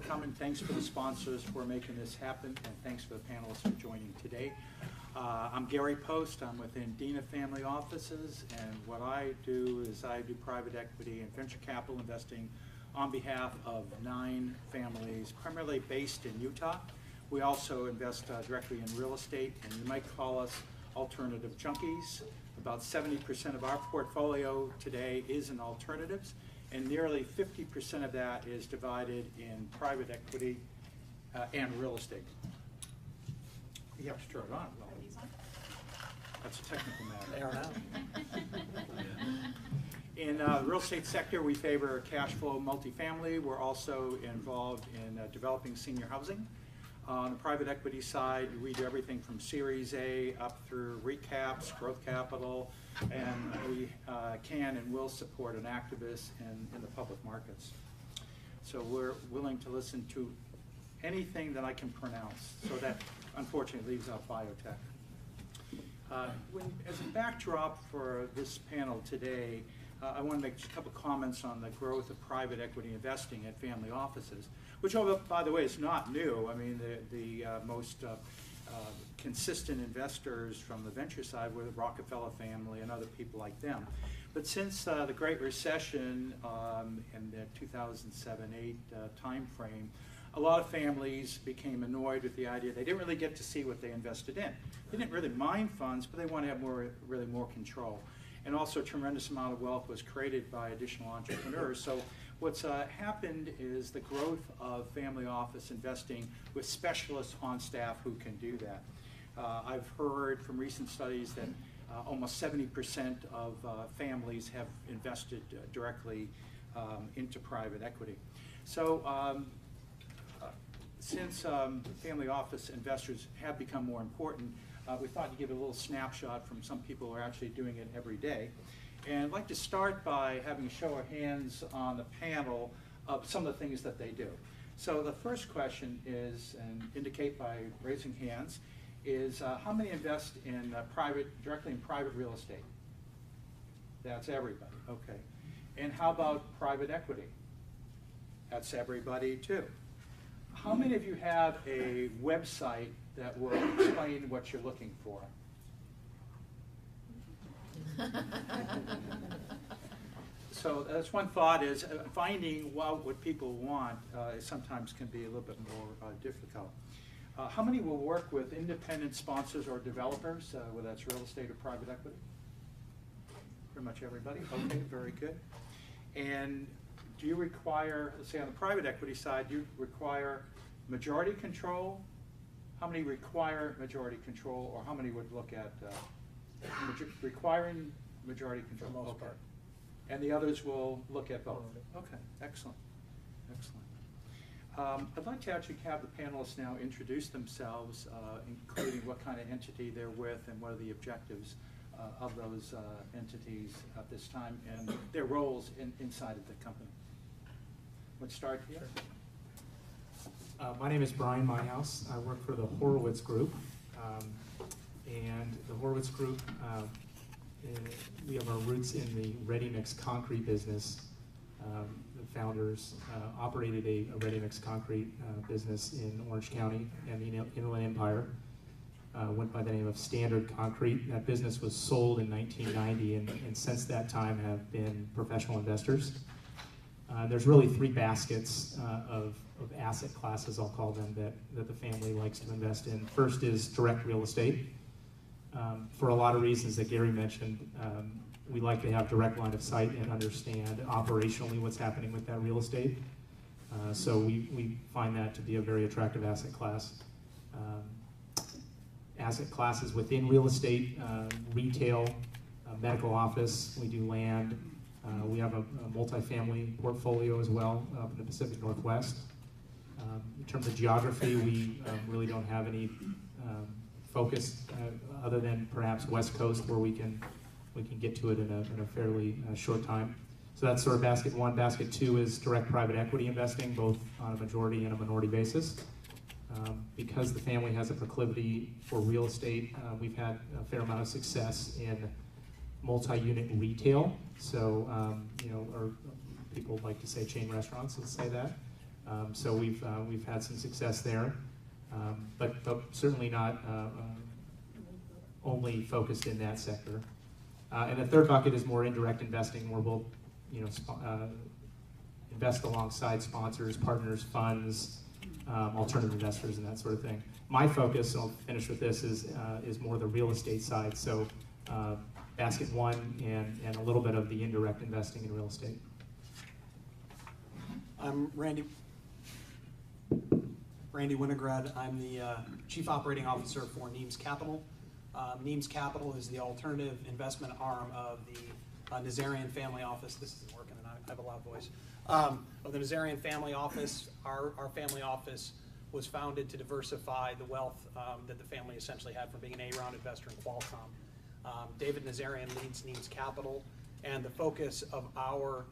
coming. Thanks for the sponsors for making this happen, and thanks for the panelists for joining today. I'm Gary Post. I'm with Andina Family Offices, and what I do is I do private equity and venture capital investing on behalf of 9 families, primarily based in Utah. We also invest directly in real estate, and you might call us alternative junkies. About 70% of our portfolio today is in alternatives, and nearly 50% of that is divided in private equity and real estate. You have to turn it on. Well, that's a technical matter. In the real estate sector, we favor cash flow multifamily. We're also involved in developing senior housing. On the private equity side, we do everything from Series A up through recaps, growth capital, and we can and will support an activist in the public markets. So we're willing to listen to anything that I can pronounce, so that unfortunately leaves out biotech. As a backdrop for this panel today, I want to make just a couple comments on the growth of private equity investing at family offices, which, by the way, is not new. I mean, the most consistent investors from the venture side were the Rockefeller family and other people like them. But since the Great Recession in the 2007-8 time frame, a lot of families became annoyed with the idea they didn't really get to see what they invested in. They didn't really mind funds, but they want to have really more control. And also a tremendous amount of wealth was created by additional entrepreneurs. So what's happened is the growth of family office investing with specialists on staff who can do that. I've heard from recent studies that almost 70% of families have invested directly into private equity. So since family office investors have become more important, we thought to give a little snapshot from some people who are actually doing it every day. And I'd like to start by having a show of hands on the panel of some of the things that they do. So the first question is, and indicate by raising hands, is how many invest in directly in private real estate? That's everybody, okay. And how about private equity? That's everybody too. How many of you have a website that will explain what you're looking for? So that's one thought, is finding what people want sometimes can be a little bit more difficult. How many will work with independent sponsors or developers, whether that's real estate or private equity? Pretty much everybody. Okay, very good. And do you require, let's say on the private equity side, do you require majority control? How many require majority control, or how many would look at requiring majority control? For the most part. And the others will look at both. Okay, excellent, excellent. I'd like to actually have the panelists now introduce themselves, including what kind of entity they're with and what are the objectives of those entities at this time and their roles inside of the company. Let's start here. My name is Brian Meihaus. I work for the Horowitz Group. And the Horowitz Group, we have our roots in the ready-mix concrete business. The founders operated a ready-mix concrete business in Orange County and the Inland Empire. Went by the name of Standard Concrete. That business was sold in 1990, and since that time have been professional investors. There's really 3 baskets of asset classes, I'll call them, that the family likes to invest in. First is direct real estate. For a lot of reasons that Gary mentioned, we like to have direct line of sight and understand operationally what's happening with that real estate. So we find that to be a very attractive asset class. Asset classes within real estate, retail, medical office, we do land. We have a multifamily portfolio as well up in the Pacific Northwest. In terms of geography, we really don't have any focus other than perhaps West Coast, where we can get to it in a fairly short time. So that's sort of basket 1. Basket 2 is direct private equity investing, both on a majority and a minority basis. Because the family has a proclivity for real estate, we've had a fair amount of success in multi-unit retail. So, or people like to say chain restaurants, let's say that. So we've had some success there, but certainly not only focused in that sector. And the third bucket is more indirect investing, where we'll invest alongside sponsors, partners, funds, alternative investors, and that sort of thing. My focus, and I'll finish with this, is more the real estate side. So basket one and a little bit of the indirect investing in real estate. I'm Randy Winograd. I'm the Chief Operating Officer for Nimes Capital. Nimes Capital is the alternative investment arm of the Nazarian Family Office. This isn't working, and I have a loud voice. Of the Nazarian Family Office. Our family office was founded to diversify the wealth that the family essentially had from being an A-round investor in Qualcomm. David Nazarian leads Nimes Capital, and the focus of our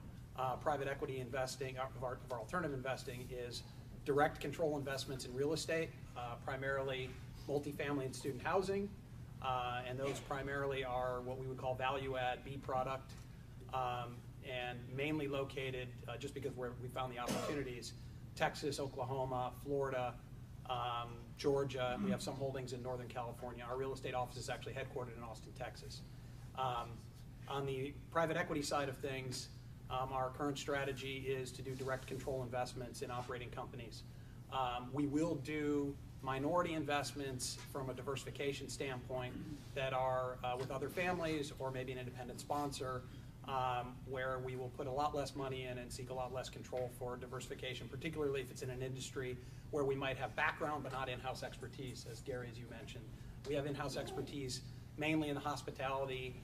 private equity investing, of our alternative investing, is direct control investments in real estate, primarily multifamily and student housing, and those primarily are what we would call value-add B product, and mainly located, just because we found the opportunities, Texas, Oklahoma, Florida, Georgia. We have some holdings in Northern California. Our real estate office is actually headquartered in Austin, Texas. On the private equity side of things, our current strategy is to do direct control investments in operating companies. We will do minority investments from a diversification standpoint that are with other families or maybe an independent sponsor, where we will put a lot less money in and seek a lot less control for diversification, particularly if it's in an industry where we might have background but not in-house expertise, as Gary, as you mentioned. We have in-house expertise mainly in the hospitality,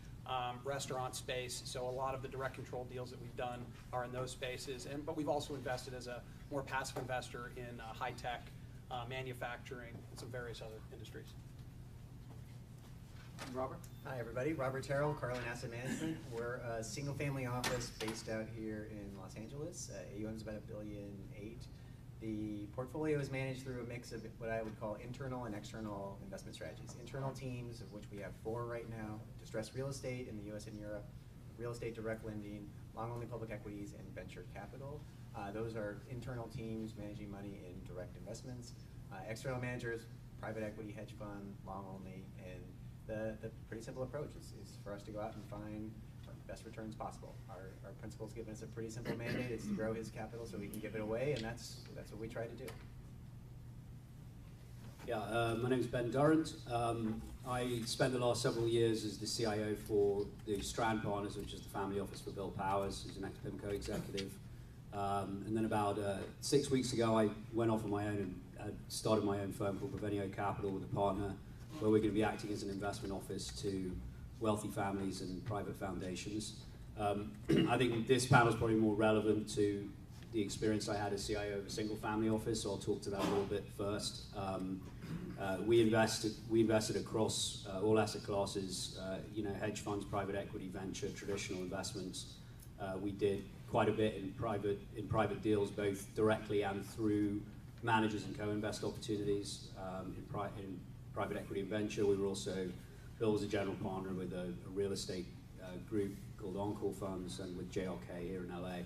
restaurant space, so a lot of the direct control deals that we've done are in those spaces, but we've also invested as a more passive investor in high-tech, manufacturing, and some various other industries. Robert? Hi everybody, Robert Terrell, Karlin Asset Management. We're a single family office based out here in Los Angeles. AUM is about $1.8 billion. The portfolio is managed through a mix of what I would call internal and external investment strategies. Internal teams, of which we have 4 right now: distressed real estate in the US and Europe, real estate direct lending, long-only public equities, and venture capital. Those are internal teams managing money in direct investments. External managers, private equity, hedge fund, long-only, and the pretty simple approach is for us to go out and find the best returns possible. Our principal's given us a pretty simple mandate. It's to grow his capital so we can give it away, and that's what we try to do. Yeah, my name is Ben Durrant. I spent the last several years as the CIO for the Strand Partners, which is the family office for Bill Powers, who's an ex-PIMCO executive. And then about 6 weeks ago, I went off on my own and started my own firm called Provenio Capital with a partner, where we're going to be acting as an investment office to wealthy families and private foundations. I think this panel is probably more relevant to the experience I had as CIO of a single family office, so I'll talk to that a little bit first. We invested across all asset classes, hedge funds, private equity, venture, traditional investments. We did quite a bit in private deals, both directly and through managers and co-invest opportunities. In private equity and venture, we were also, Bill was a general partner with a real estate group called Encore Funds, and with JLK here in LA.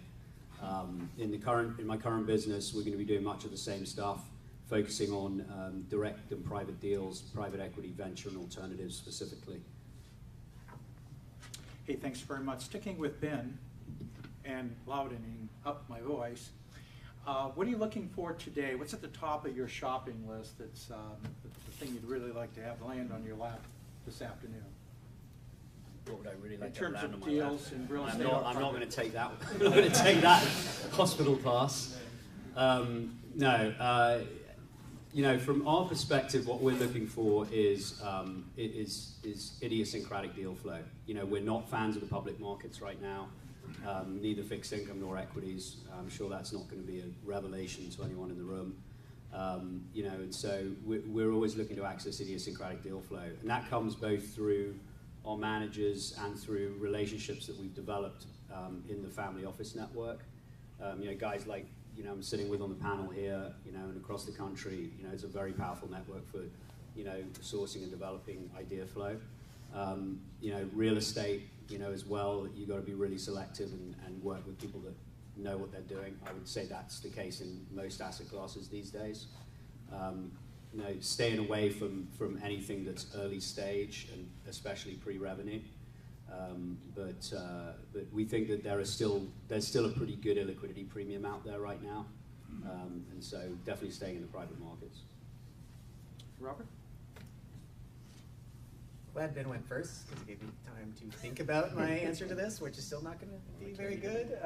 In my current business, we're going to be doing much of the same stuff, focusing on direct and private deals, private equity, venture, and alternatives specifically. Hey, thanks very much. Sticking with Ben and loudening up my voice, what are you looking for today? What's at the top of your shopping list that's the thing you'd really like to have land on your lap this afternoon? What would I really like in to terms land of on my lap? deals and real I'm estate? not going to take that. I'm not going to take that hospital pass. From our perspective, what we're looking for is idiosyncratic deal flow. We're not fans of the public markets right now, neither fixed income nor equities. I'm sure that's not going to be a revelation to anyone in the room. And so we're always looking to access idiosyncratic deal flow, and that comes both through our managers and through relationships that we've developed in the family office network. Guys like I'm sitting with on the panel here, and across the country, it's a very powerful network for sourcing and developing idea flow. Real estate, as well, you've got to be really selective and work with people that know what they're doing. I would say that's the case in most asset classes these days. You know, staying away from anything that's early stage and especially pre-revenue. But we think that there's still a pretty good illiquidity premium out there right now, and so definitely staying in the private markets. Robert? Glad Ben went first because it gave me time to think about my answer to this, which is still not going to be very good.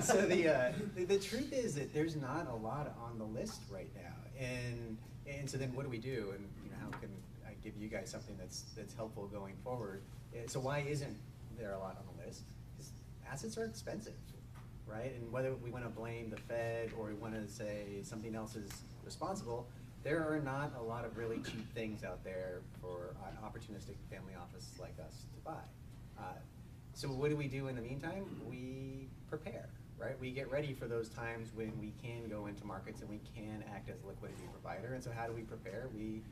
So the truth is that there's not a lot on the list right now, and so then what do we do? And you know, how can I give you guys something that's helpful going forward? So why isn't there a lot on the list? Because assets are expensive, right? And whether we want to blame the Fed or we want to say something else is responsible, there are not a lot of really cheap things out there for an opportunistic family office like us to buy. So what do we do in the meantime? We prepare, right? We get ready for those times when we can go into markets and we can act as a liquidity provider. And so how do we prepare? We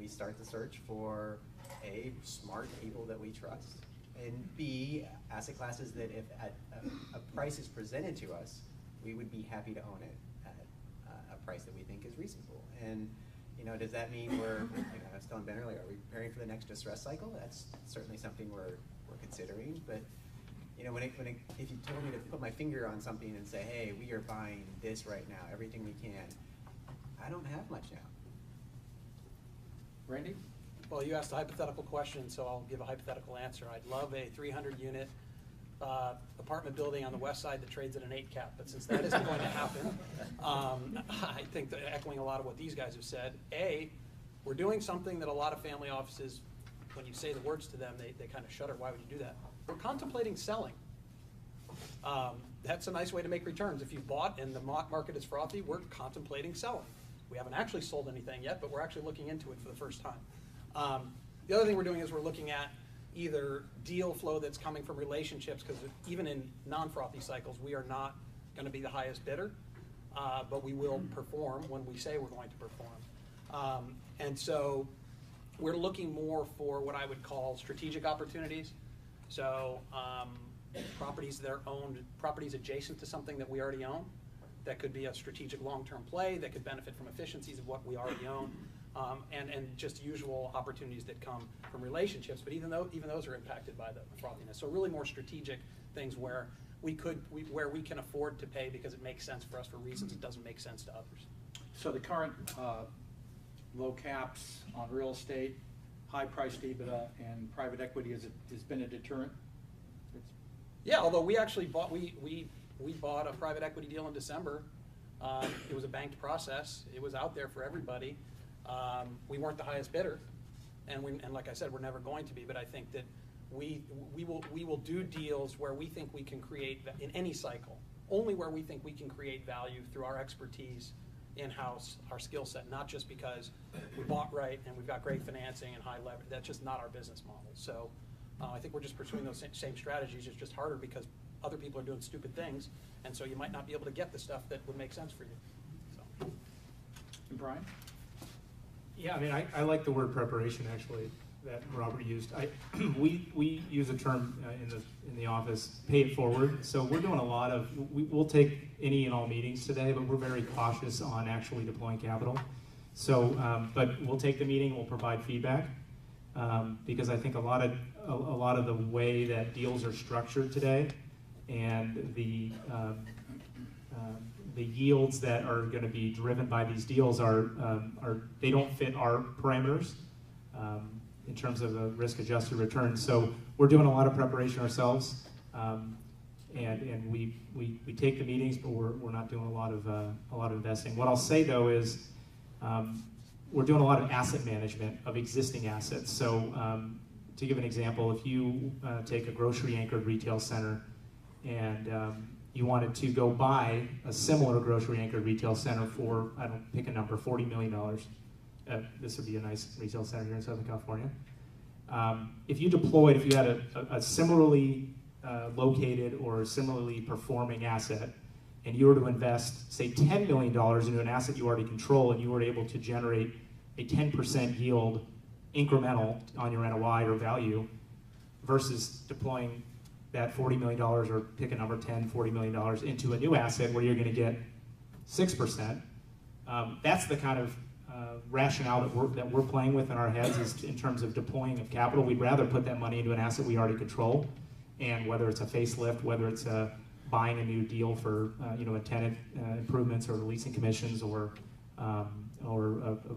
start the search for A, smart people that we trust, and B, asset classes that if at a price is presented to us, we would be happy to own it at a price that we think is reasonable. And you know, does that mean we're, you know, I was telling Ben earlier, are we preparing for the next distress cycle? That's certainly something we're considering. But you know, if you told me to put my finger on something and say, hey, we are buying this right now, everything we can, I don't have much now. Randy? Well, you asked a hypothetical question, so I'll give a hypothetical answer. I'd love a 300-unit apartment building on the west side that trades at an 8 cap, but since that isn't going to happen, I think that echoing a lot of what these guys have said, A, we're doing something that a lot of family offices, when you say the words to them, they kind of shudder. Why would you do that? We're contemplating selling. That's a nice way to make returns. If you've bought and the market is frothy, we're contemplating selling. We haven't actually sold anything yet, but we're actually looking into it for the first time. The other thing we're doing is we're looking at either deal flow that's coming from relationships, because even in non-frothy cycles, we are not going to be the highest bidder, but we will perform when we say we're going to perform. And so we're looking more for what I would call strategic opportunities. So properties that are owned, properties adjacent to something that we already own, that could be a strategic long-term play, that could benefit from efficiencies of what we already own. And just usual opportunities that come from relationships, but even those are impacted by the frothiness. So really more strategic things where we can afford to pay because it makes sense for us for reasons it doesn't make sense to others. So the current low caps on real estate, high priced EBITDA, and private equity has been a deterrent? Yeah, although we actually bought we bought a private equity deal in December. It was a banked process. It was out there for everybody. We weren't the highest bidder, and like I said, we're never going to be. But I think that we will do deals where we think we can create, in any cycle, only where we think we can create value through our expertise in-house, our skill set, not just because we bought right and we've got great financing and high leverage. That's just not our business model. So I think we're just pursuing those same strategies. It's just harder because other people are doing stupid things, and so you might not be able to get the stuff that would make sense for you. So. And Brian? Yeah, I mean, I like the word preparation, actually, that Robert used. We use a term in the office, pay it forward. So we're doing a lot of, we'll take any and all meetings today, but we're very cautious on actually deploying capital. So, but we'll take the meeting, we'll provide feedback, because I think a lot of the way that deals are structured today and the yields that are going to be driven by these deals are they don't fit our parameters in terms of a risk-adjusted return. So we're doing a lot of preparation ourselves, and we take the meetings, but we're not doing a lot of investing. What I'll say though is we're doing a lot of asset management of existing assets. So to give an example, if you take a grocery-anchored retail center and you wanted to go buy a similar grocery-anchored retail center for, I don't pick a number, $40 million. This would be a nice retail center here in Southern California. If you had a similarly located or similarly performing asset, and you were to invest, say, $10 million into an asset you already control, and you were able to generate a 10% yield incremental on your NOI or value, versus deploying that $40 million, or pick a number, $10, $40 million into a new asset where you're going to get 6%. That's the kind of rationale that we're playing with in our heads, is in terms of deploying of capital. We'd rather put that money into an asset we already control, and whether it's a facelift, whether it's buying a new deal for a tenant improvements or leasing commissions, or a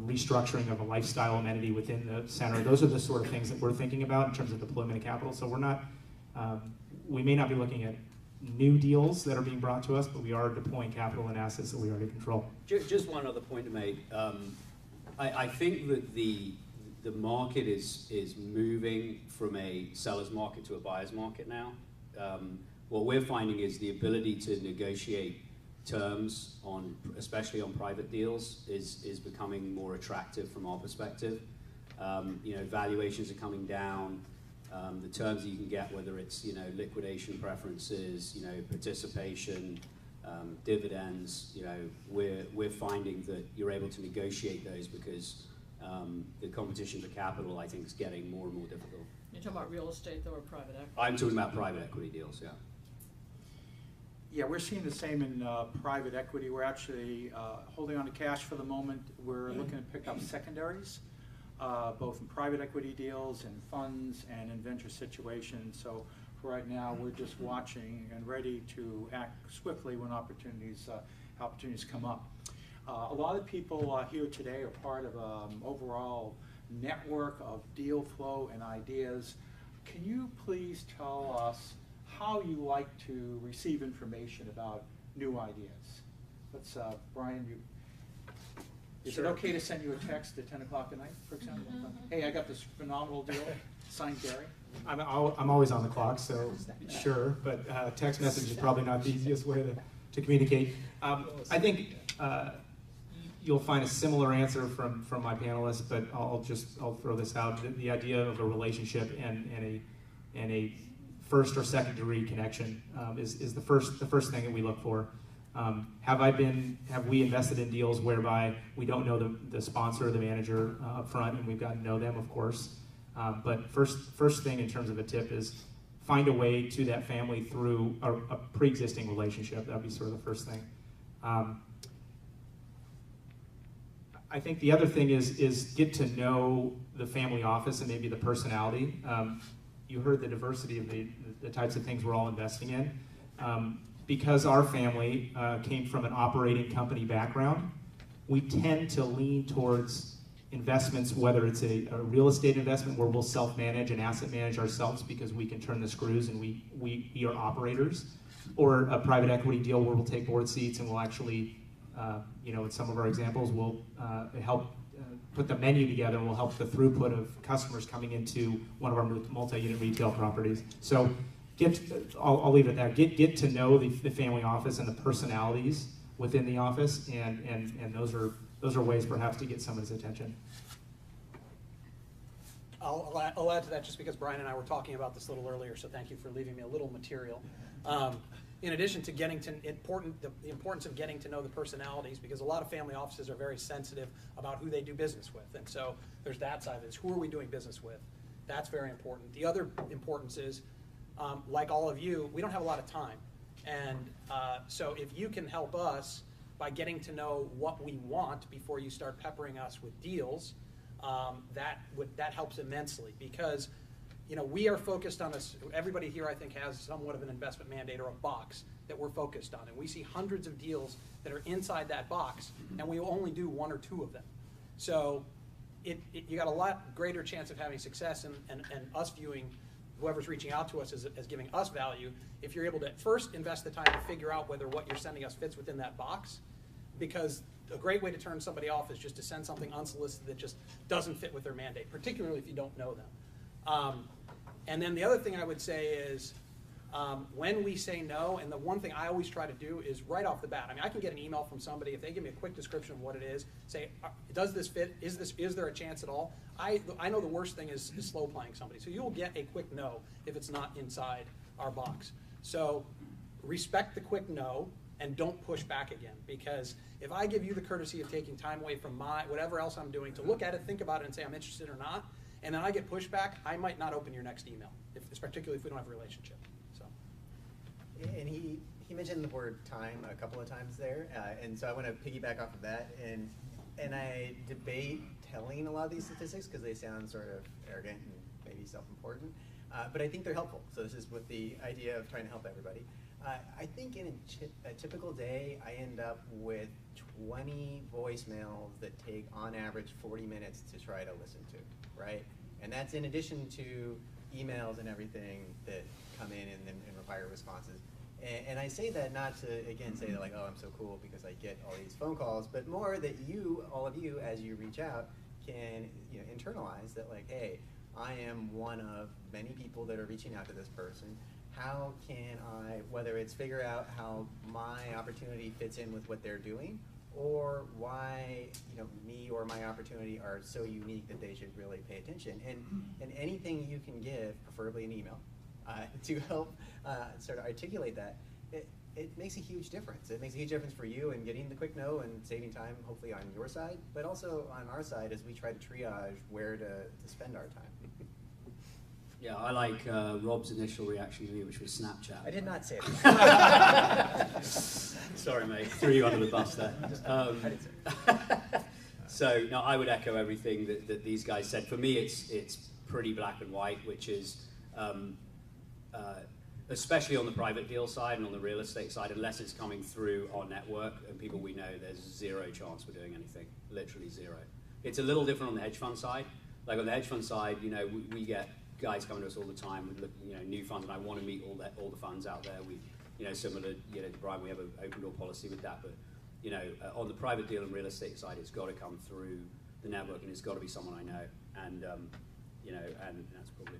restructuring of a lifestyle amenity within the center. Those are the sort of things that we're thinking about in terms of deployment of capital. So we're not, we may not be looking at new deals that are being brought to us, but we are deploying capital in assets that we already control. Just one other point to make. I think that the market is moving from a seller's market to a buyer's market now. What we're finding is the ability to negotiate terms especially on private deals, is becoming more attractive from our perspective. Valuations are coming down. The terms that you can get, whether it's liquidation preferences, participation, dividends, we're finding that you're able to negotiate those because the competition for capital, I think, is getting more and more difficult. You're talking about real estate, though, or private equity? I'm talking about private equity deals, yeah. Yeah, we're seeing the same in private equity. We're actually holding on to cash for the moment. We're looking to pick up secondaries, both in private equity deals, in funds, and in venture situations. So for right now, we're just watching and ready to act swiftly when opportunities come up. A lot of people here today are part of an overall network of deal flow and ideas. Can you please tell us how you like to receive information about new ideas? Let's, Brian, is it okay to send you a text at 10 o'clock at night, for example? Hey, I got this phenomenal deal, signed Gary. I'm always on the clock, so sure, but text message is probably not the easiest way to communicate. I think you'll find a similar answer from my panelists, but I'll throw this out. The idea of a relationship and a first or second degree connection is the first thing that we look for. Have we invested in deals whereby we don't know the sponsor or the manager up front, and we've got to know them, of course. But first thing in terms of a tip is find a way to that family through a pre-existing relationship. That'd be sort of the first thing. I think the other thing is get to know the family office and maybe the personality. You heard the diversity of the types of things we're all investing in. Because our family came from an operating company background, we tend to lean towards investments, whether it's a real estate investment where we'll self-manage and asset manage ourselves because we can turn the screws and we are operators, or a private equity deal where we'll take board seats and we'll actually, in some of our examples, we'll help put the menu together and we'll help the throughput of customers coming into one of our multi-unit retail properties. So I'll leave it at that. Get to know the family office and the personalities within the office, and those are ways perhaps to get someone's attention. I'll add to that just because Brian and I were talking about this a little earlier, so thank you for leaving me a little material. In addition to the importance of getting to know the personalities, because a lot of family offices are very sensitive about who they do business with, and so there's that side of it. Who are we doing business with? That's very important. The other importance is, like all of you, we don't have a lot of time, and so if you can help us by getting to know what we want before you start peppering us with deals, that helps immensely, because we are focused on this. Everybody here, I think, has somewhat of an investment mandate or a box that we're focused on, and we see hundreds of deals that are inside that box, and we only do one or two of them. So you got a lot greater chance of having success and us viewing whoever's reaching out to us as giving us value if you're able to first invest the time to figure out whether what you're sending us fits within that box, because a great way to turn somebody off is just to send something unsolicited that just doesn't fit with their mandate, particularly if you don't know them. And then the other thing I would say is when we say no, and the one thing I always try to do is right off the bat. I mean, I can get an email from somebody, if they give me a quick description of what it is, say, does this fit? Is there a chance at all? I know the worst thing is slow playing somebody. So you'll get a quick no if it's not inside our box. So respect the quick no and don't push back again, because if I give you the courtesy of taking time away from whatever else I'm doing to look at it, think about it, and say I'm interested or not, and then I get pushback, I might not open your next email, particularly if we don't have a relationship. So And he mentioned the word time a couple of times there, and so I want to piggyback off of that. And I debate telling a lot of these statistics because they sound sort of arrogant and maybe self-important, but I think they're helpful. So this is with the idea of trying to help everybody. I think in a typical day, I end up with 20 voicemails that take, on average, 40 minutes to try to listen to, right? And that's in addition to emails and everything that come in and require responses. And I say that not to, again, say that like, oh, I'm so cool because I get all these phone calls, but more that you, all of you, as you reach out, can internalize that like, hey, I am one of many people that are reaching out to this person. How can I, whether it's figure out how my opportunity fits in with what they're doing, or why me or my opportunity are so unique that they should really pay attention. And anything you can give, preferably an email, to help sort of articulate that, it makes a huge difference. It makes a huge difference for you in getting the quick no and saving time, hopefully on your side, but also on our side as we try to triage where to spend our time. Yeah, I like Rob's initial reaction to me, which was Snapchat. I did not say that. Sorry, mate. Threw you under the bus there. I didn't say that. So, no, I would echo everything that these guys said. For me, it's pretty black and white, which is, especially on the private deal side and on the real estate side, unless it's coming through our network and people we know, there's zero chance we're doing anything, literally zero. It's a little different on the hedge fund side. Like on the hedge fund side, we get guys coming to us all the time with new funds, and I want to meet all the funds out there. We, similar to Brian, we have an open door policy with that. But on the private deal and real estate side, it's got to come through the network, and it's got to be someone I know. And and that's probably.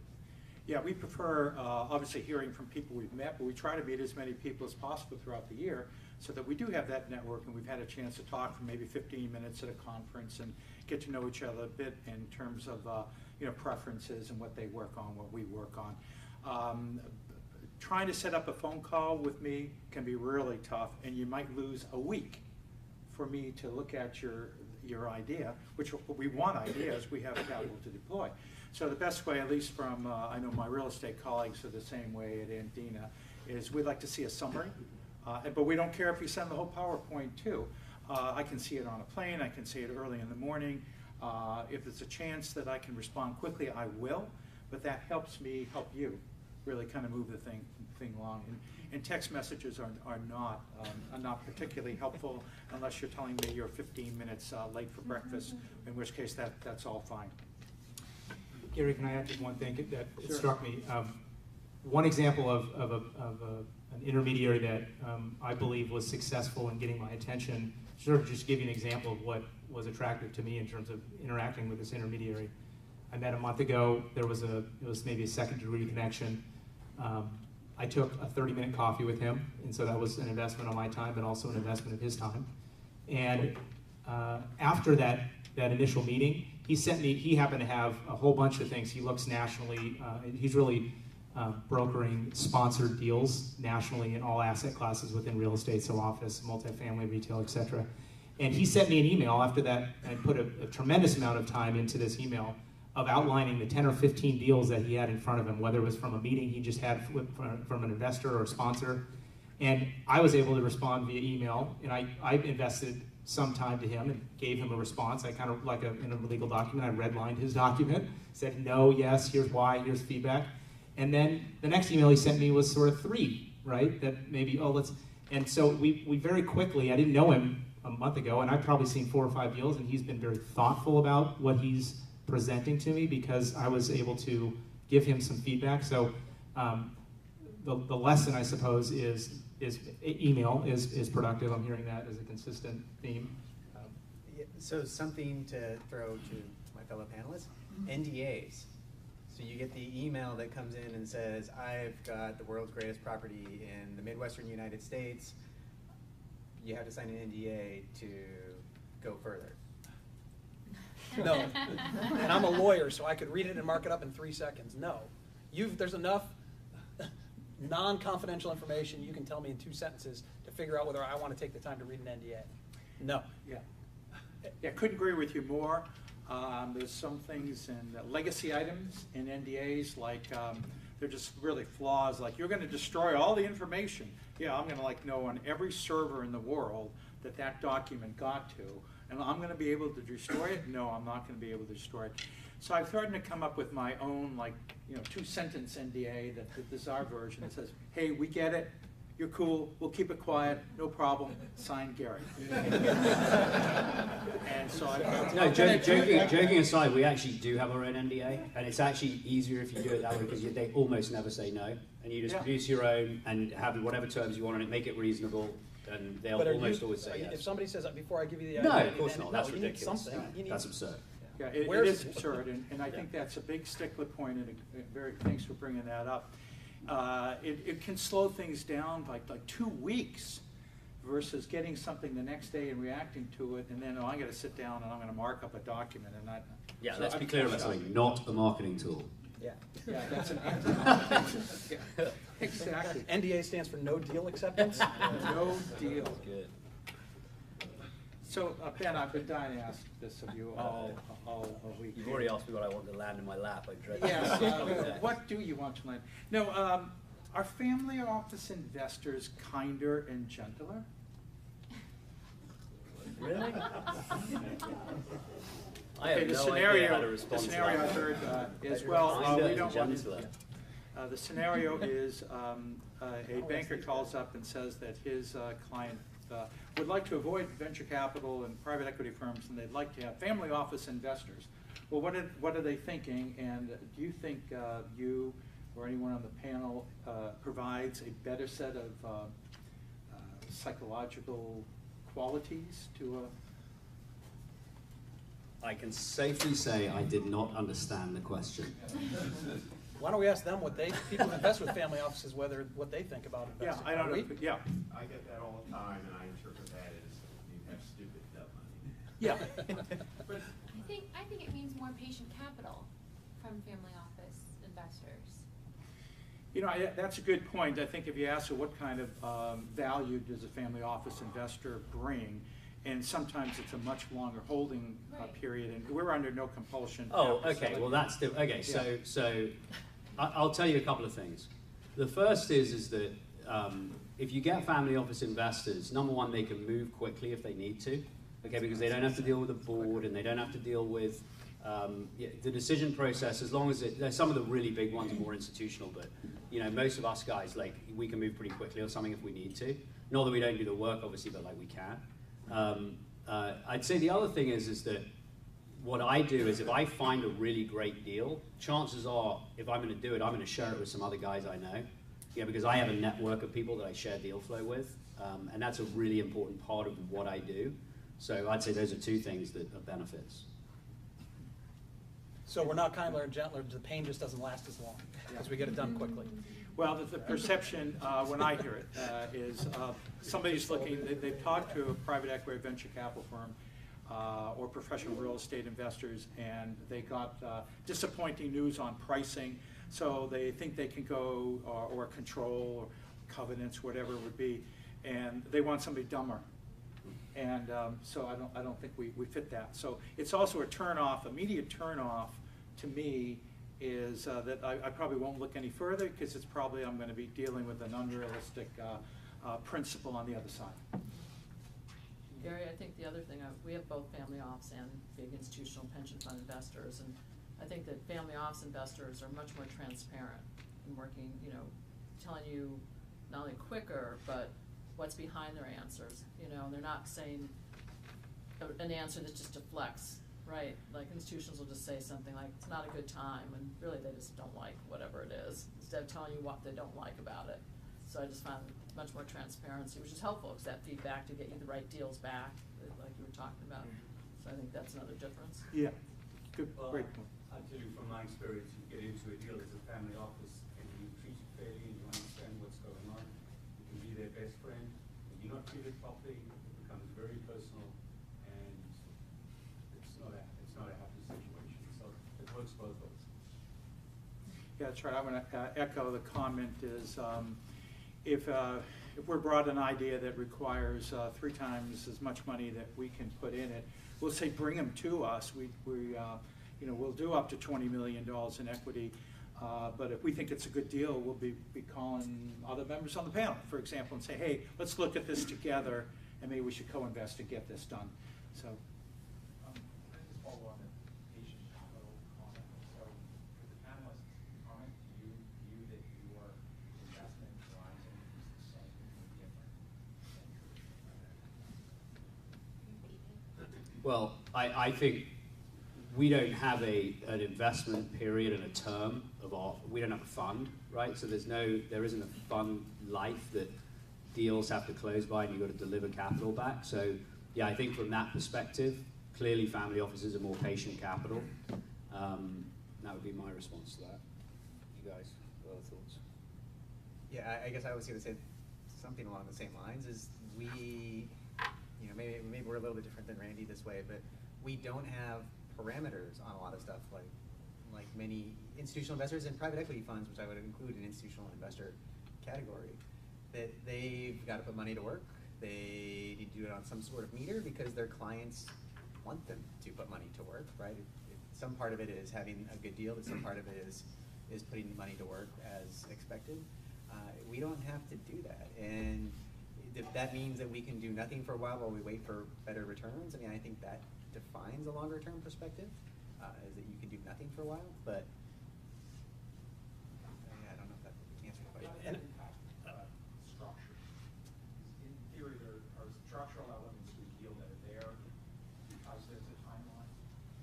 Yeah, we prefer obviously hearing from people we've met, but we try to meet as many people as possible throughout the year, so that we do have that network, and we've had a chance to talk for maybe 15 minutes at a conference and get to know each other a bit in terms of preferences and what they work on, what we work on. Trying to set up a phone call with me can be really tough, and you might lose a week for me to look at your idea, which we want ideas, we have capital to deploy. So the best way, at least from, I know my real estate colleagues are the same way at Andina, is we'd like to see a summary, but we don't care if you send the whole PowerPoint too. I can see it on a plane, I can see it early in the morning. If there's a chance that I can respond quickly, I will, but that helps me help you really kind of move the thing along. And text messages are not particularly helpful unless you're telling me you're 15 minutes late for breakfast, in which case that's all fine. Gary, can I add just one thing that Sure. struck me? One example of an intermediary that I believe was successful in getting my attention, sort of just give you an example of what was attractive to me in terms of interacting with this intermediary. I met a month ago. It was maybe a second-degree connection. I took a 30-minute coffee with him, and so that was an investment on my time, but also an investment of his time. And after that initial meeting, he happened to have a whole bunch of things. He looks nationally, he's really brokering sponsored deals nationally in all asset classes within real estate, so office, multifamily, retail, etc. And he sent me an email after that, and put a tremendous amount of time into this email of outlining the 10 or 15 deals that he had in front of him, whether it was from a meeting he just had from an investor or a sponsor. And I was able to respond via email, and I invested some time to him and gave him a response. I kind of, like in a legal document, I redlined his document, said no, yes, here's why, here's feedback. And then the next email he sent me was sort of 3, right? That maybe, and so we very quickly, I didn't know him a month ago, and I've probably seen 4 or 5 deals, and he's been very thoughtful about what he's presenting to me because I was able to give him some feedback. So the lesson, I suppose, is email is productive. I'm hearing that as a consistent theme. So something to throw to my fellow panelists, NDAs. So you get the email that comes in and says, I've got the world's greatest property in the Midwestern United States. You have to sign an NDA to go further. No. And I'm a lawyer, so I could read it and mark it up in 3 seconds. No. There's enough non-confidential information you can tell me in 2 sentences to figure out whether I want to take the time to read an NDA. No. Yeah, couldn't agree with you more. There's some things in legacy items in NDAs, like they're just really flaws, like you're gonna destroy all the information. Yeah, I'm gonna like know on every server in the world that that document got to, and I'm gonna be able to destroy it? No, I'm not gonna be able to destroy it. So I've started to come up with my own, like, 2-sentence NDA that this is our version. It says, hey, we get it, you're cool, we'll keep it quiet, no problem, signed Gary. And so No, joking aside, we actually do have our own NDA, and it's actually easier if you do it that way because they almost never say no, and you just produce your own and have whatever terms you want on it, make it reasonable, and they'll almost always say yes. If somebody says, before I give you the No, idea, of course not. That's you need ridiculous. something. You need- That's absurd. Yeah, it is absurd, and I think that's a big stickler point, and thanks for bringing that up. It can slow things down by like 2 weeks versus getting something the next day and reacting to it, and then, I'm gonna sit down and I'm gonna mark up a document and not. Yeah, so let's be clear about something. Not a marketing tool. Yeah. Yeah, that's an yeah, exactly. NDA stands for no deal acceptance. No deal. Good. So, Ben, I've been dying to ask this of you all week. You've already asked me what I want to land in my lap. I dread Yes, what do you want to land? No, are family office investors kinder and gentler? Really? I Okay, have the no scenario, idea how to respond the to scenario I that. heard is, well, Kinder we and don't want to. gentler. The scenario is a banker calls up and says that his client would like to avoid venture capital and private equity firms, and they'd like to have family office investors. Well, what are they thinking, and do you think you or anyone on the panel provides a better set of psychological qualities to a... I can safely say I did not understand the question. Why don't we ask them what people who invest with family offices, what they think about Yeah, investing? I don't know. Yeah. I get that all the time, and I interpret that as you have stupid dumb money. Yeah. I think it means more patient capital from family office investors. That's a good point. I think if you ask her what kind of value does a family office investor bring, and sometimes it's a much longer holding period, and we're under no compulsion. Oh, okay. Well, that's the okay. So I'll tell you a couple of things. The first is that if you get family office investors, number one, they can move quickly if they need to. Okay, because they don't have to deal with a board and they don't have to deal with the decision process. As long as some of the really big ones are more institutional, but most of us guys, like, we can move pretty quickly on something if we need to. Not that we don't do the work, obviously, but like we can. I'd say the other thing is that what I do is if I find a really great deal, chances are if I'm going to do it, I'm going to share it with some other guys I know. Yeah, because I have a network of people that I share deal flow with, and that's a really important part of what I do. So I'd say those are two things that are benefits. So we're not kinder and gentler, the pain just doesn't last as long, because we get it done quickly. Well, the perception, when I hear it, is somebody's looking, they've talked to a private equity venture capital firm or professional real estate investors, and they got disappointing news on pricing, so they think they can go, or control, or covenants, whatever it would be, and they want somebody dumber. And so I don't think we fit that. So it's also a turnoff, immediate turnoff to me is that I probably won't look any further because it's probably I'm going to be dealing with an unrealistic principle on the other side. Gary, I think the other thing, we have both family office and big institutional pension fund investors, and I think that family office investors are much more transparent in working, telling you not only quicker, but what's behind their answers, and they're not saying an answer that just deflects, right? Like institutions will just say something like, it's not a good time, and really they just don't like whatever it is, instead of telling you what they don't like about it. So I just found much more transparency, which is helpful, because that feedback to get you the right deals back, like you were talking about. So I think that's another difference. Yeah, good, great point. I'll tell you from my experience, you get into a deal as a family office and you treat it fairly and you understand what's going on. You can be their best friend. If you're not treated properly, it becomes very personal and it's not a happy situation. So it works both ways. Yeah, that's right. I'm going to echo the comment is if we're brought an idea that requires 3 times as much money that we can put in it, we'll say bring them to us. We'll do up to $20 million in equity. But if we think it's a good deal, we'll be calling other members on the panel, for example, and say, hey, let's look at this together, and maybe we should co-invest to get this done. So. Can I just follow on the patient capital comment? So, could the panelists comment, do you view that your investment horizon is the same or different than traditional? Well, I think we don't have an investment period and a term we don't have a fund, right? So there isn't a fund life that deals have to close by and you've got to deliver capital back. So yeah, I think from that perspective, clearly family offices are more patient capital. That would be my response to that. You guys, other thoughts? Yeah, I guess I was going to say something along the same lines. Is we, maybe we're a little bit different than Randy this way, but we don't have parameters on a lot of stuff like many institutional investors and private equity funds, which I would include in institutional investor category. That they've got to put money to work. They need to do it on some sort of meter because their clients want them to put money to work, right? Some part of it is having a good deal, but some part of it is putting the money to work as expected. We don't have to do that, and if that means that we can do nothing for a while we wait for better returns, I mean, I think that defines a longer term perspective, is that you can do nothing for a while, but I don't know if that answers the question. And structure. In theory, there are structural elements to the deal that are there because there's a timeline.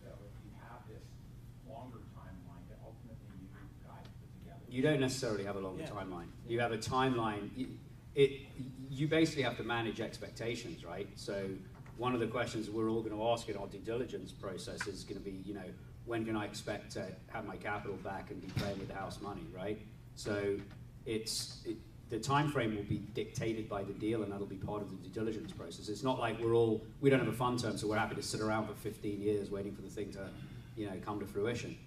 So if you have this longer timeline that ultimately you guys put together. You don't necessarily have a longer timeline. You have a timeline. You basically have to manage expectations, right? So one of the questions we're all going to ask in our due diligence process is going to be, when can I expect to have my capital back and be playing with the house money, right? So the time frame will be dictated by the deal, and that'll be part of the due diligence process. It's not like we don't have a fund term, so we're happy to sit around for 15 years waiting for the thing to, come to fruition.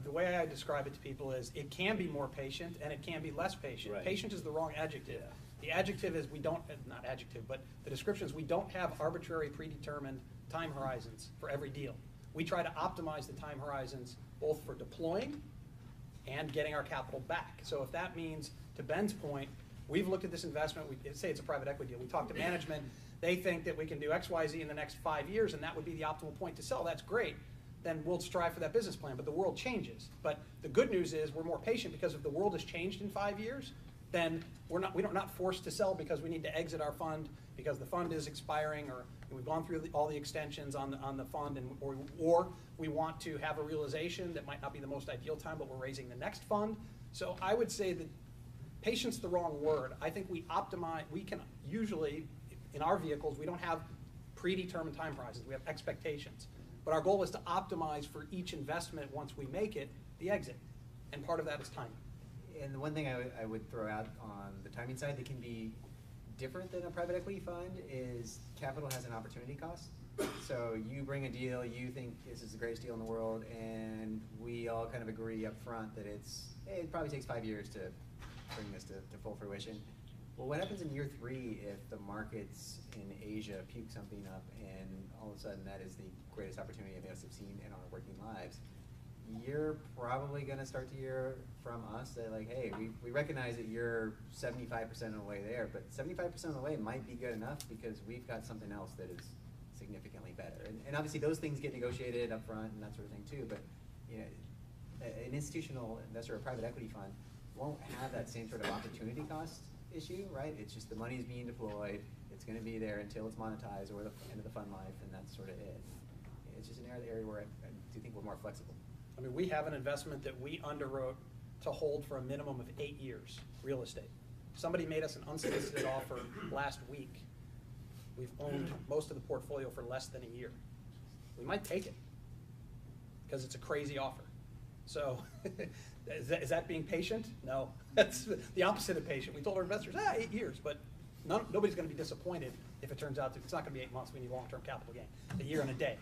The way I describe it to people is it can be more patient and it can be less patient. Right. Patient is the wrong adjective. The adjective is not adjective, but the description is we don't have arbitrary predetermined time horizons for every deal. We try to optimize the time horizons both for deploying and getting our capital back. So if that means, to Ben's point, we've looked at this investment, say it's a private equity deal, we talk to management, they think that we can do X, Y, Z in the next 5 years and that would be the optimal point to sell, that's great. Then we'll strive for that business plan, but the world changes. But the good news is we're more patient because if the world has changed in 5 years, then we're not forced to sell because we need to exit our fund because the fund is expiring or we've gone through all the extensions on the fund, or we want to have a realization that might not be the most ideal time, but we're raising the next fund. So I would say that patience is the wrong word. I think we optimize. We can usually, in our vehicles, we don't have predetermined time horizons. We have expectations. But our goal is to optimize for each investment once we make it, the exit. And part of that is timing. And the one thing I would throw out on the timing side that can be different than a private equity fund is capital has an opportunity cost. So you bring a deal, you think this is the greatest deal in the world, and we all kind of agree up front that it probably takes 5 years to bring this to full fruition. Well, what happens in year 3 if the markets in Asia puke something up and all of a sudden that is the greatest opportunity any of us have seen in our working lives? You're probably going to start to hear from us that like, hey, we recognize that you're 75% of the way there, but 75% of the way might be good enough because we've got something else that is significantly better. And obviously those things get negotiated up front and that sort of thing too, but an institutional investor or private equity fund won't have that same sort of opportunity cost issue, right? It's just the money's being deployed, it's going to be there until it's monetized or the end of the fund life, and that's sort of it. It's just an area where I do think we're more flexible. I mean, we have an investment that we underwrote to hold for a minimum of 8 years, real estate. Somebody made us an unsolicited offer last week. We've owned most of the portfolio for less than a year. We might take it because it's a crazy offer. So is that being patient? No, that's the opposite of patient. We told our investors, 8 years, but nobody's going to be disappointed if it turns out that it's not going to be 8 months. We need long-term capital gain, a year and a day.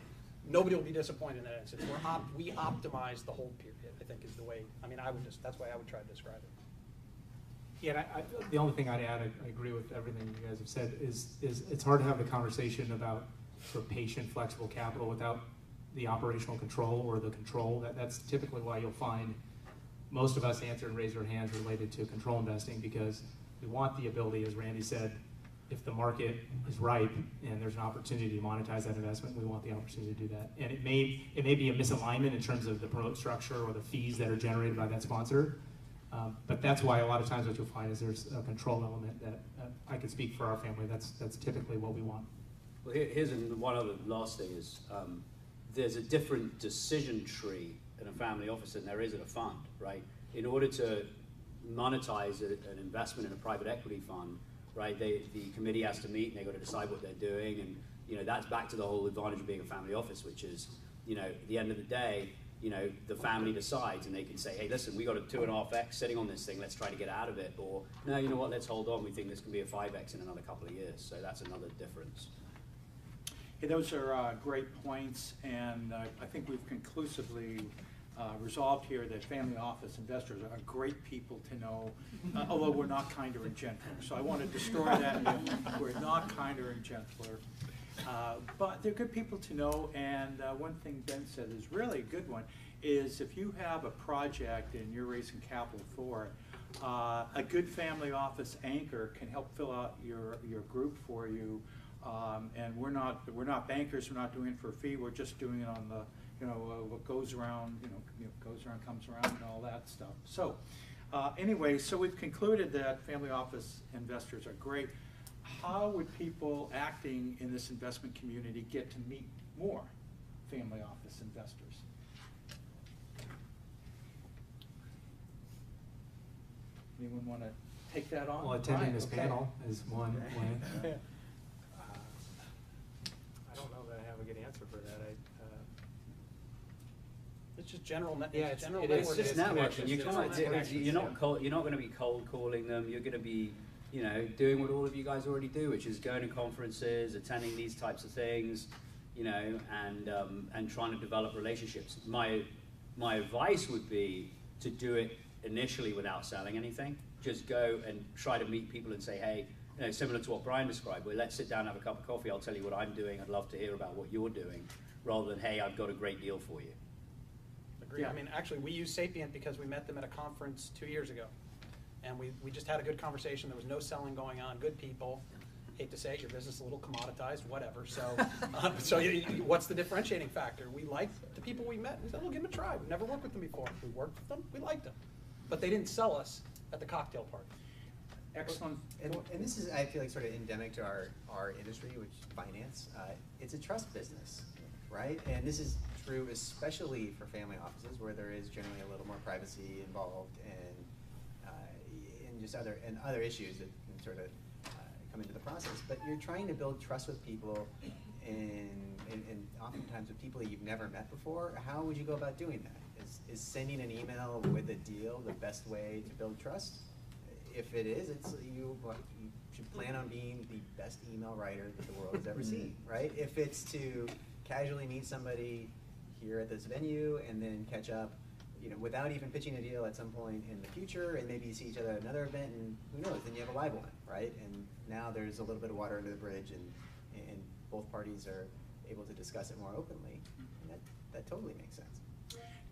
Nobody will be disappointed in that instance. We optimize the whole period, I think is the way, that's the way I would try to describe it. Yeah, and the only thing I'd add, I agree with everything you guys have said, is it's hard to have the conversation about sort of patient, flexible capital without the operational control or the control. That's typically why you'll find most of us answered and raised our hands related to control investing because we want the ability, as Randy said, if the market is ripe and there's an opportunity to monetize that investment, we want the opportunity to do that. And it may be a misalignment in terms of the promote structure or the fees that are generated by that sponsor. But that's why a lot of times what you'll find is there's a control element that I can speak for our family. That's typically what we want. Well, here's one other last thing is there's a different decision tree in a family office than there is in a fund, right? In order to monetize an investment in a private equity fund, right, the committee has to meet and they've got to decide what they're doing, and that's back to the whole advantage of being a family office, which is at the end of the day, the family decides and they can say, hey, listen, we got a 2.5x sitting on this thing, let's try to get out of it, or no, you know what, let's hold on, we think this can be a 5x in another couple of years. So that's another difference. Hey, those are great points, and I think we've conclusively resolved here that family office investors are great people to know, although we're not kinder and gentler. So I want to destroy that myth. We're not kinder and gentler. But they're good people to know, and one thing Ben said is really a good one, is if you have a project and you're raising capital for it, a good family office anchor can help fill out your group for you. And we're not bankers, we're not doing it for a fee, we're just doing it on the, what goes around, goes around, comes around, and all that stuff. So, anyway, so we've concluded that family office investors are great. How would people acting in this investment community get to meet more family office investors? Anyone want to take that on? Well, attending Brian, this okay. panel is one way. I don't know that I have a good answer for that. It's just general. It's general it is. networking. It's just networking. You're not going to be cold calling them. You're going to be, doing what all of you guys already do, which is going to conferences, attending these types of things, and trying to develop relationships. My advice would be to do it initially without selling anything. Just go and try to meet people and say, hey, similar to what Brian described, where let's sit down and have a cup of coffee. I'll tell you what I'm doing. I'd love to hear about what you're doing, rather than, hey, I've got a great deal for you. Agree. Yeah. I mean, actually, we use Sapient because we met them at a conference 2 years ago. And we just had a good conversation. There was no selling going on, good people. Hate to say it, your business is a little commoditized, whatever. So, what's the differentiating factor? We liked the people we met. We said, well, give them a try. We've never worked with them before. We worked with them, we liked them. But they didn't sell us at the cocktail party. Excellent. And this is, I feel like, sort of endemic to our industry, which is finance. It's a trust business, right? And this is true especially for family offices, where there is generally a little more privacy involved and just other issues that can sort of come into the process. But you're trying to build trust with people, and oftentimes with people that you've never met before. How would you go about doing that? Is sending an email with a deal the best way to build trust? If it is, you should plan on being the best email writer that the world has ever seen, right? If it's to casually meet somebody here at this venue and then catch up, without even pitching a deal at some point in the future, and maybe you see each other at another event, and who knows, then you have a live one, right? And now there's a little bit of water under the bridge, and both parties are able to discuss it more openly. And that totally makes sense.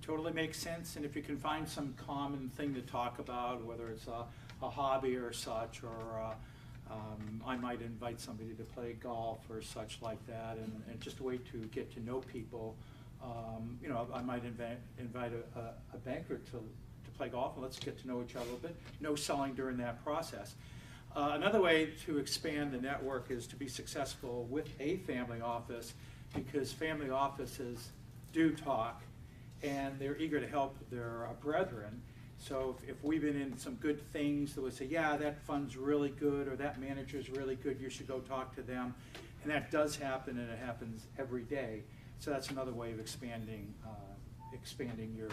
Totally makes sense, and if you can find some common thing to talk about, whether it's a hobby or such, or I might invite somebody to play golf or such like that, and just a way to get to know people. I might invite a banker to play golf, and let's get to know each other a little bit. No selling during that process. Another way to expand the network is to be successful with a family office, because family offices do talk, and they're eager to help their brethren. So if we've been in some good things that would say, yeah, that fund's really good, or that manager's really good, you should go talk to them. And that does happen, and it happens every day. So that's another way of expanding your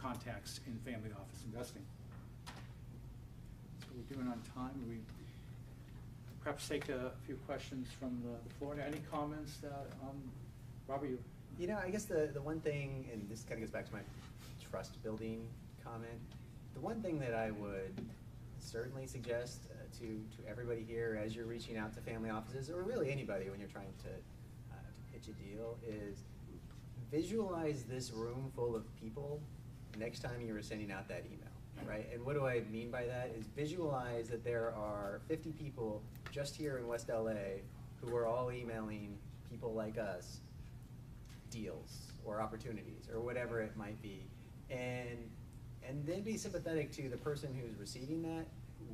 contacts in family office investing. So we're doing on time. We perhaps take a few questions from the floor. Any comments Robert, you? I guess the one thing, and this kind of goes back to my trust building comment, the one thing that I would certainly suggest to everybody here as you're reaching out to family offices, or really anybody when you're trying to pitch a deal, is visualize this room full of people next time you were sending out that email, right? And what do I mean by that is visualize that there are 50 people just here in West LA who are all emailing people like us deals or opportunities or whatever it might be. And then be sympathetic to the person who's receiving that,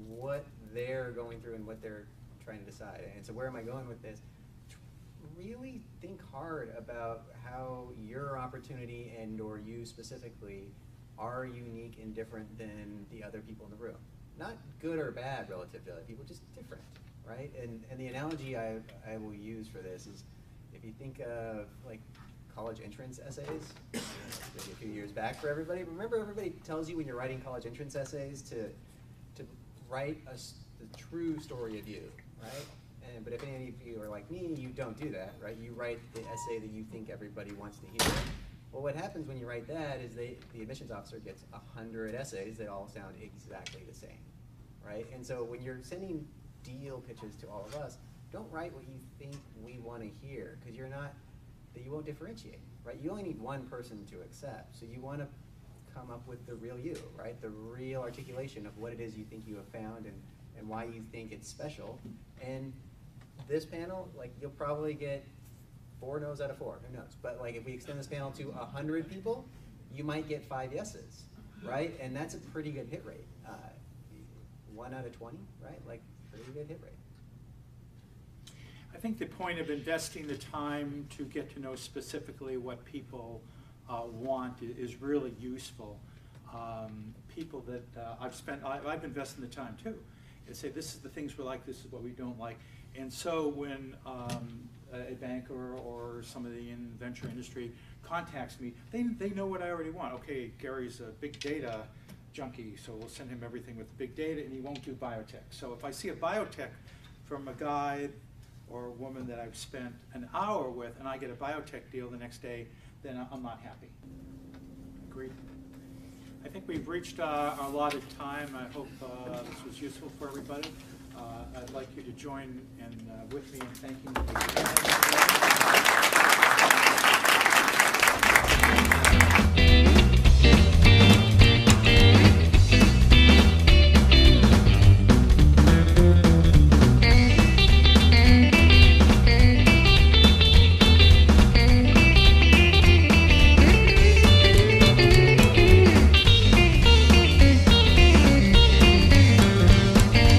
what they're going through and what they're trying to decide. And so where am I going with this? Really think hard about how your opportunity and or you specifically are unique and different than the other people in the room. Not good or bad relative to other people, just different, right? And the analogy I will use for this is if you think of like college entrance essays, maybe a few years back for everybody. Remember, everybody tells you when you're writing college entrance essays to write the true story of you, right? But if any of you are like me, you don't do that, right? You write the essay that you think everybody wants to hear. Well, what happens when you write that is the admissions officer gets 100 essays that all sound exactly the same, right? And so when you're sending deal pitches to all of us, don't write what you think we want to hear, because you won't differentiate, right? You only need one person to accept, so you want to come up with the real you, right? The real articulation of what it is you think you have found and why you think it's special. And this panel, like, you'll probably get 4 no's out of 4, who knows? But like if we extend this panel to 100 people, you might get 5 yeses, right? And that's a pretty good hit rate. 1 out of 20, right? Like, pretty good hit rate. I think the point of investing the time to get to know specifically what people want is really useful. People that I've invested the time too, and say this is the things we like, this is what we don't like. And so when a banker or somebody in the venture industry contacts me, they know what I already want. Okay, Gary's a big data junkie, so we'll send him everything with big data, and he won't do biotech. So if I see a biotech from a guy or a woman that I've spent an hour with, and I get a biotech deal the next day, then I'm not happy. Agreed? I think we've reached our allotted time. I hope this was useful for everybody. I'd like you to join with me in thanking the